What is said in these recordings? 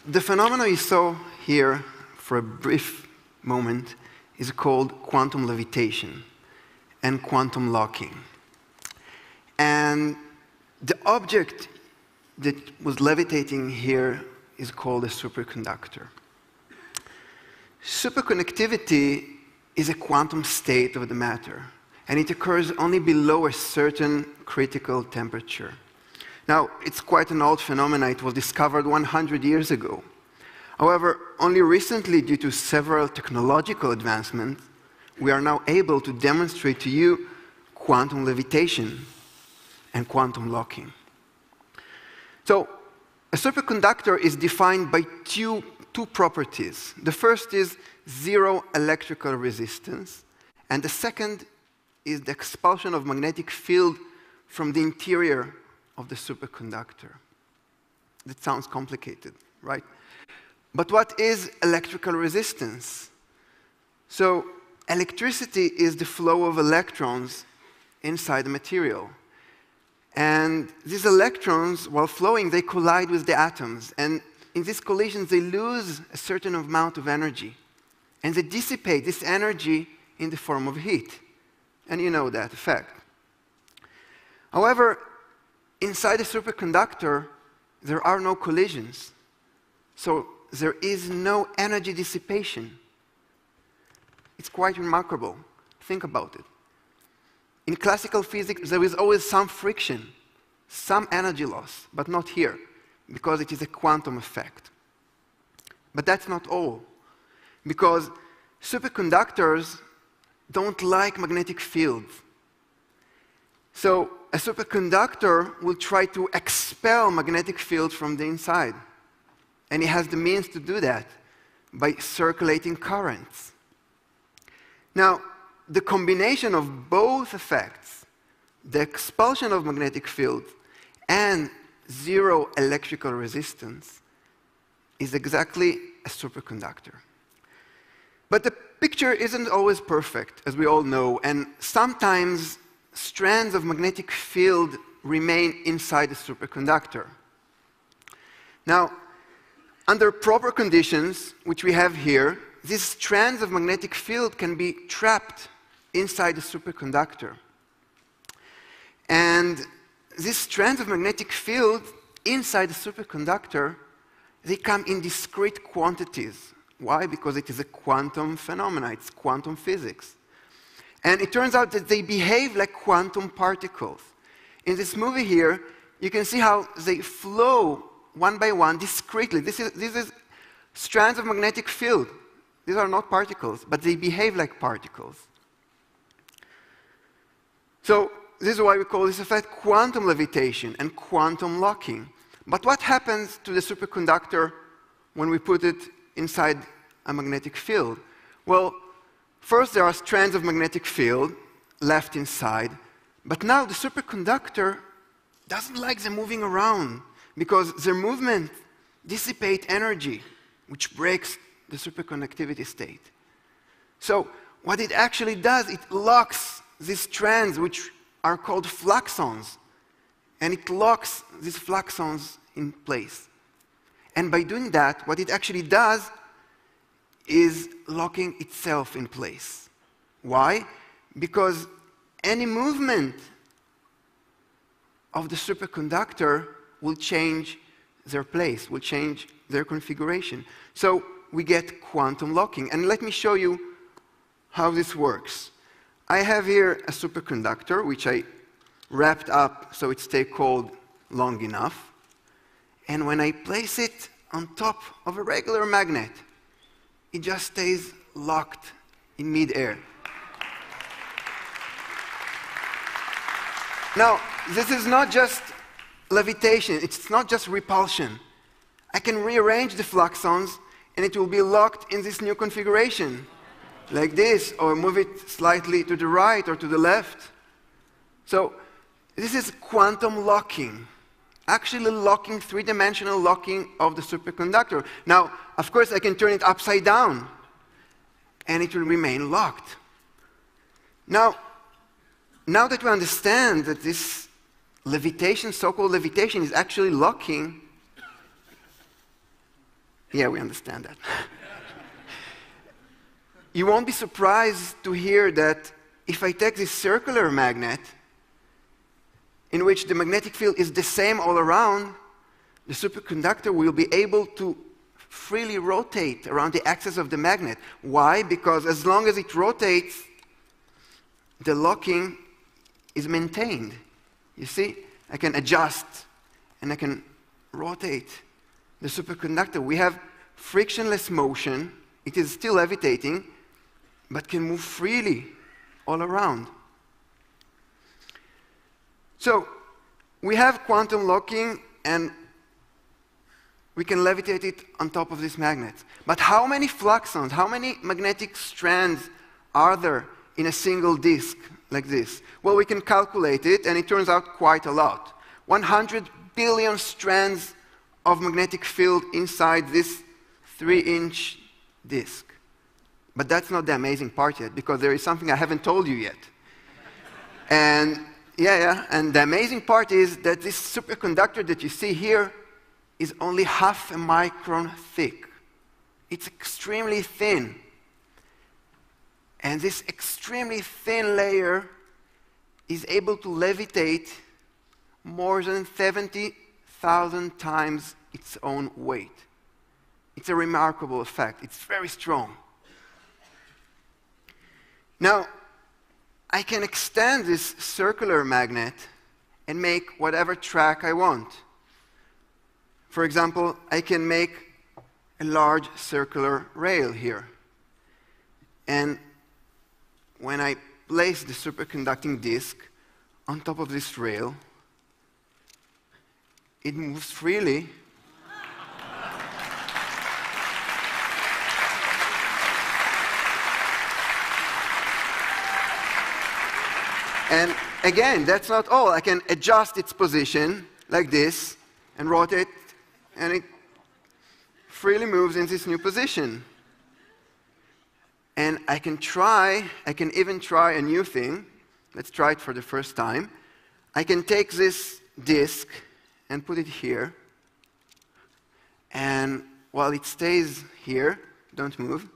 the phenomenon you saw here for a brief moment is called quantum levitation and quantum locking. And the object that was levitating here is called a superconductor. Superconductivity is a quantum state of the matter, and it occurs only below a certain critical temperature. Now, it's quite an old phenomenon. It was discovered 100 years ago. However, only recently, due to several technological advancements, we are now able to demonstrate to you quantum levitation and quantum locking. So, a superconductor is defined by two properties. The first is zero electrical resistance, and the second is the expulsion of magnetic field from the interior of the superconductor. That sounds complicated, right? But what is electrical resistance? So, electricity is the flow of electrons inside the material. And these electrons, while flowing, they collide with the atoms. And in these collisions, they lose a certain amount of energy. And they dissipate this energy in the form of heat. And you know that effect. However, inside a superconductor, there are no collisions. So there is no energy dissipation. It's quite remarkable. Think about it. In classical physics, there is always some friction, some energy loss, but not here, because it is a quantum effect. But that's not all, because superconductors don't like magnetic fields. So a superconductor will try to expel magnetic fields from the inside. And it has the means to do that by circulating currents. Now, the combination of both effects, the expulsion of magnetic fields and zero electrical resistance, is exactly a superconductor. But the picture isn't always perfect, as we all know, and sometimes strands of magnetic field remain inside the superconductor. Now, under proper conditions, which we have here, these strands of magnetic field can be trapped inside the superconductor. And these strands of magnetic field inside the superconductor, they come in discrete quantities. Why? Because it is a quantum phenomenon. It's quantum physics. And it turns out that they behave like quantum particles. In this movie here, you can see how they flow one by one discretely. This is strands of magnetic field. These are not particles, but they behave like particles. So this is why we call this effect quantum levitation and quantum locking. But what happens to the superconductor when we put it inside a magnetic field? Well, first there are strands of magnetic field left inside, but now the superconductor doesn't like them moving around because their movement dissipates energy, which breaks the superconductivity state. So what it actually does, it locks these strands, which are called fluxons, and it locks these fluxons in place. And by doing that, what it actually does is locking itself in place. Why? Because any movement of the superconductor will change their place, will change their configuration. So we get quantum locking. And let me show you how this works. I have here a superconductor, which I wrapped up so it stays cold long enough. And when I place it on top of a regular magnet, it just stays locked in midair. Now, this is not just levitation, it's not just repulsion. I can rearrange the fluxons and it will be locked in this new configuration, like this, or move it slightly to the right or to the left. So this is quantum locking, actually locking, three-dimensional locking of the superconductor. Now, of course, I can turn it upside down, and it will remain locked. Now that we understand that this levitation, so-called levitation, is actually locking, Yeah, we understand that. You won't be surprised to hear that if I take this circular magnet, in which the magnetic field is the same all around, the superconductor will be able to freely rotate around the axis of the magnet. Why? Because as long as it rotates, the locking is maintained. You see, I can adjust and I can rotate the superconductor. We have frictionless motion. It is still levitating, but can move freely all around. So we have quantum locking, and we can levitate it on top of this magnet. But how many fluxons, how many magnetic strands are there in a single disk like this? Well, we can calculate it, and it turns out quite a lot. 100 billion strands of magnetic field inside this 3-inch disk. But that's not the amazing part yet, because there is something I haven't told you yet. And and the amazing part is that this superconductor that you see here is only half a micron thick. It's extremely thin. And this extremely thin layer is able to levitate more than 70,000 times its own weight. It's a remarkable effect. It's very strong. Now, I can extend this circular magnet and make whatever track I want. For example, I can make a large circular rail here. And when I place the superconducting disk on top of this rail, it moves freely. And again, that's not all. I can adjust its position like this and rotate, and it freely moves in this new position. And I can even try a new thing. Let's try it for the first time. I can take this disk and put it here. And while it stays here, don't move,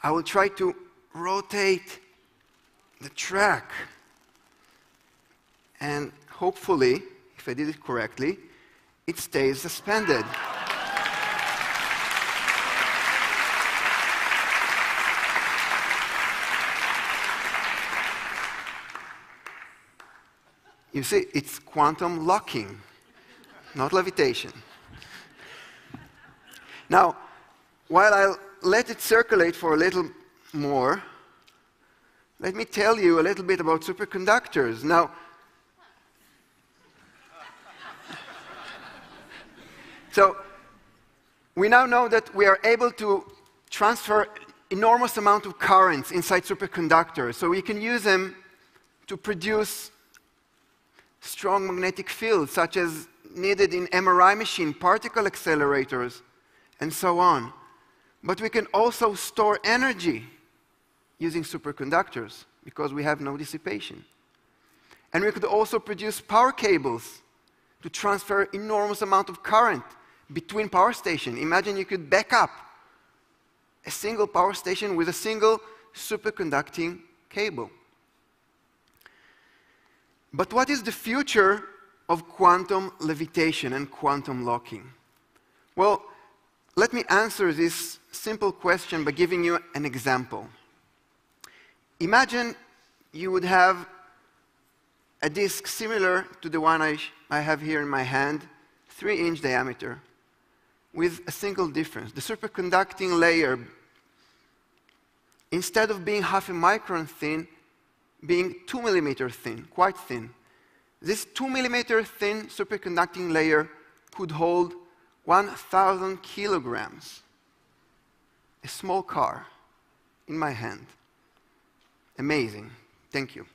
I will try to rotate the track. And hopefully, if I did it correctly, it stays suspended. You see, it's quantum locking, not levitation. Now, while I'll let it circulate for a little more, let me tell you a little bit about superconductors. Now, so we now know that we are able to transfer enormous amount of currents inside superconductors. So we can use them to produce strong magnetic fields, such as needed in MRI machine, particle accelerators, and so on. But we can also store energy using superconductors, because we have no dissipation. And we could also produce power cables to transfer enormous amount of current between power stations. Imagine you could back up a single power station with a single superconducting cable. But what is the future of quantum levitation and quantum locking? Well, let me answer this simple question by giving you an example. Imagine you would have a disk similar to the one I have here in my hand, 3-inch diameter, with a single difference. The superconducting layer, instead of being half a micron thin, being 2 millimeter thin, quite thin. This 2 millimeter thin superconducting layer could hold 1,000 kilograms. A small car in my hand. Amazing. Thank you.